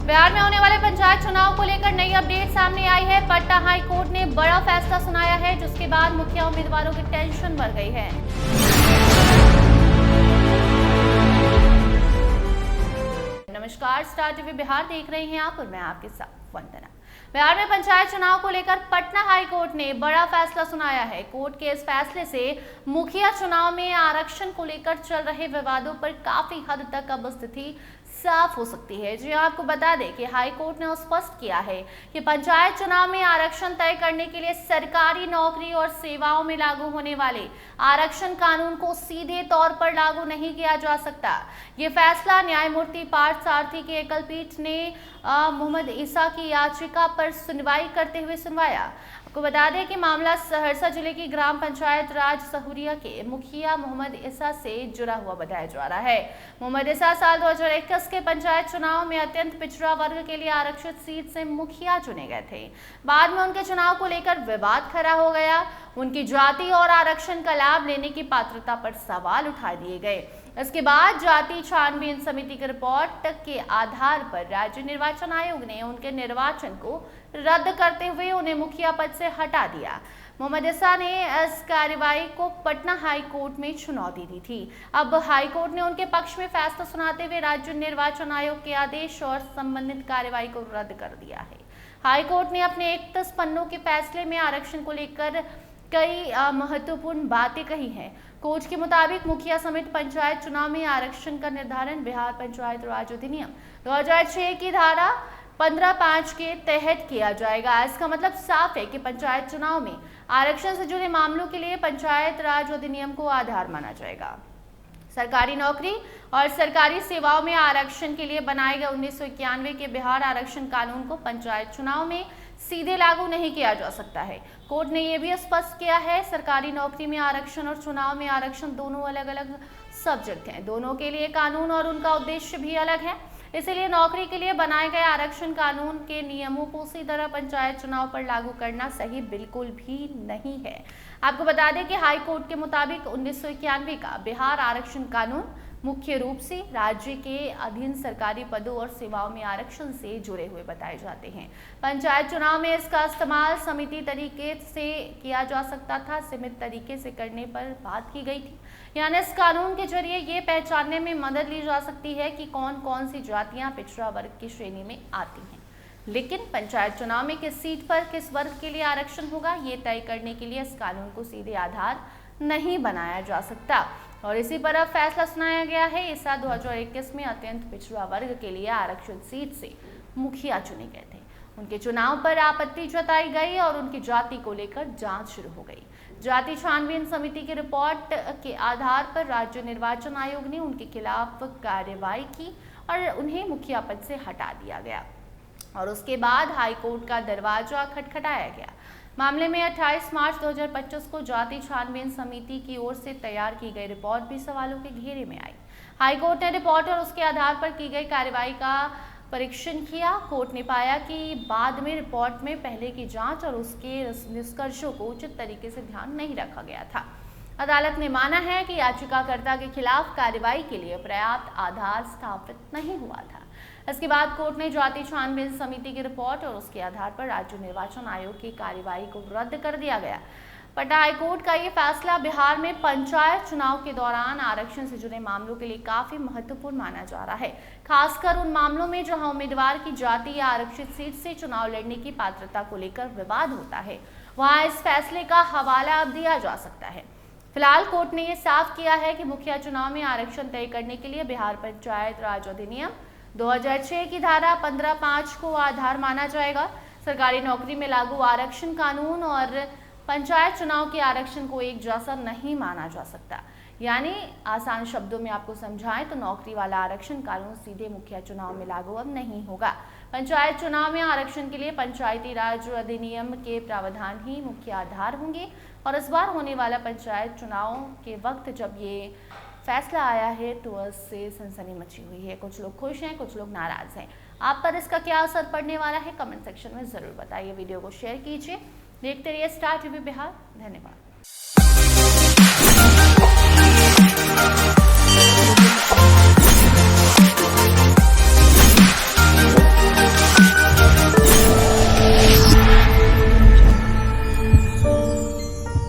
बिहार में होने वाले पंचायत चुनाव को लेकर नई अपडेट सामने आई है। पटना हाई कोर्ट ने बड़ा फैसला सुनाया है, जिसके बाद मुखिया उम्मीदवारों की टेंशन बढ़ गई है। नमस्कार, स्टार टीवी बिहार देख रहे हैं आप और मैं आपके साथ वंदना। बिहार में पंचायत चुनाव को लेकर पटना हाई कोर्ट ने बड़ा फैसला सुनाया है। कोर्ट के इस फैसले से मुखिया चुनाव में आरक्षण को लेकर चल रहे विवादों पर काफी हद तक अब स्थिति साफ हो सकती है। जी आपको बता दें कि हाई कोर्ट ने स्पष्ट किया है कि पंचायत चुनाव में आरक्षण तय करने के लिए सरकारी नौकरी और सेवाओं में लागू होने वाले आरक्षण कानून को सीधे तौर पर लागू नहीं किया जा सकता। ये फैसला न्यायमूर्ति पार्थ सारथी की एकल पीठ ने मोहम्मद ईसा की याचिका पर सुनवाई करते हुए सुनवाया। आपको बता दें कि मामला सहरसा जिले की ग्राम पंचायत राज सहुरिया के मुखिया मोहम्मद ईसा से जुड़ा हुआ बताया जा रहा है। मोहम्मद ईसा साल 2021 के पंचायत चुनाव में अत्यंत पिछड़ा वर्ग के लिए आरक्षित सीट से मुखिया चुने गए थे। बाद में उनके चुनाव को लेकर विवाद खड़ा हो गया। उनकी जाति और आरक्षण का लाभ लेने की पात्रता पर सवाल उठा दिए गए। इसके बाद जाति छानबीन समिति की रिपोर्ट के आधार पर राज्य निर्वाचन आयोग ने उनके निर्वाचन को रद्द करते हुए उन्हें मुखिया पद से हटा दिया। मोहम्मद ईसा ने इस कार्रवाई को पटना हाई कोर्ट में चुनौती दी थी। अब हाई कोर्ट ने उनके पक्ष में फैसला सुनाते हुए राज्य निर्वाचन आयोग के आदेश और संबंधित कार्रवाई को रद्द कर दिया है। हाई कोर्ट ने अपने 31 पन्नों के फैसले में आरक्षण को लेकर कई महत्वपूर्ण बातें कही हैं। कोर्ट के मुताबिक मुखिया समेत पंचायत चुनाव में आरक्षण का निर्धारण बिहार पंचायत राज अधिनियम 2006 की धारा 15(5) के तहत किया जाएगा। इसका मतलब साफ है कि पंचायत चुनाव में आरक्षण से जुड़े मामलों के लिए पंचायत राज अधिनियम को आधार माना जाएगा। सरकारी नौकरी और सरकारी सेवाओं में आरक्षण के लिए बनाए गए 1991 के बिहार आरक्षण कानून को पंचायत चुनाव में सीधे लागू नहीं किया जा सकता है। कोर्ट ने यह भी स्पष्ट किया है, सरकारी नौकरी में आरक्षण और चुनाव में आरक्षण दोनों अलग अलग सब्जेक्ट हैं। दोनों के लिए कानून और उनका उद्देश्य भी अलग है। इसीलिए नौकरी के लिए बनाए गए आरक्षण कानून के नियमों को उसी तरह पंचायत चुनाव पर लागू करना सही बिल्कुल भी नहीं है। आपको बता दें कि हाई कोर्ट के मुताबिक 1991 का बिहार आरक्षण कानून मुख्य रूप से राज्य के अधीन सरकारी पदों और सेवाओं में आरक्षण से जुड़े हुए बताए जाते हैं। पंचायत चुनाव में इसका इस्तेमाल समिति तरीके से किया जा सकता था, सीमित तरीके से करने पर बात की गई थी। यानी इस कानून के जरिए ये पहचानने में मदद ली जा सकती है कि कौन कौन सी जातियां पिछड़ा वर्ग की श्रेणी में आती हैं। लेकिन पंचायत चुनाव में किस सीट पर किस वर्ग के लिए आरक्षण होगा, ये तय करने के लिए इस कानून को सीधे आधार नहीं बनाया जा सकता। और इसी पर अब फैसला सुनाया गया है। ईसा 2021 में अत्यंत पिछड़ा वर्ग के लिए आरक्षित सीट से मुखिया चुने गए थे। उनके चुनाव पर आपत्ति जताई गई और उनकी जाति को लेकर जांच शुरू हो गई। जाति छानबीन समिति की रिपोर्ट के आधार पर राज्य निर्वाचन आयोग ने उनके खिलाफ कार्रवाई की और उन्हें मुखिया पद से हटा दिया गया। और उसके बाद हाई कोर्ट का दरवाजा खटखटाया गया। मामले में 28 मार्च 2025 को जाति छानबीन समिति की ओर से तैयार की गई रिपोर्ट भी सवालों के घेरे में आई। हाई कोर्ट ने रिपोर्ट और उसके आधार पर की गई कार्रवाई का परीक्षण किया। कोर्ट ने पाया कि बाद में रिपोर्ट में पहले की जांच और उसके निष्कर्षों को उचित तरीके से ध्यान नहीं रखा गया था। अदालत ने माना है कि याचिकाकर्ता के खिलाफ कार्रवाई के लिए पर्याप्त आधार स्थापित नहीं हुआ था। इसके बाद कोर्ट ने जाति छानबीन समिति की रिपोर्ट और उसके आधार पर राज्य निर्वाचन आयोग की कार्रवाई को रद्द कर दिया गया। पटना हाई कोर्ट का ये फैसला बिहार में पंचायत चुनाव के दौरान आरक्षण से जुड़े मामलों के लिए काफी महत्वपूर्ण माना जा रहा है, खासकर उन मामलों में जहां उम्मीदवार की जाति या आरक्षित सीट से चुनाव लड़ने की पात्रता को लेकर विवाद होता है। वहां इस फैसले का हवाला अब दिया जा सकता है। फिलहाल कोर्ट ने यह साफ किया है कि मुखिया चुनाव में आरक्षण तय करने के लिए बिहार पंचायत राज अधिनियम 2006 की धारा 15(5) को आधार माना जाएगा। सरकारी नौकरी में लागू आरक्षण कानून और पंचायत चुनाव के आरक्षण को एक जैसा नहीं माना जा सकता। यानी आसान शब्दों में आपको समझाएं तो नौकरी वाला आरक्षण कानून सीधे मुखिया चुनाव में लागू अब नहीं होगा। पंचायत चुनाव में आरक्षण के लिए पंचायती राज अधिनियम के प्रावधान ही मुख्य आधार होंगे। और इस बार होने वाला पंचायत चुनाव के वक्त जब ये फैसला आया है तो इससे सनसनी मची हुई है। कुछ लोग खुश हैं, कुछ लोग नाराज हैं। आप पर इसका क्या असर पड़ने वाला है, कमेंट सेक्शन में जरूर बताइए। वीडियो को शेयर कीजिए। देखते रहिए स्टार टीवी बिहार। धन्यवाद।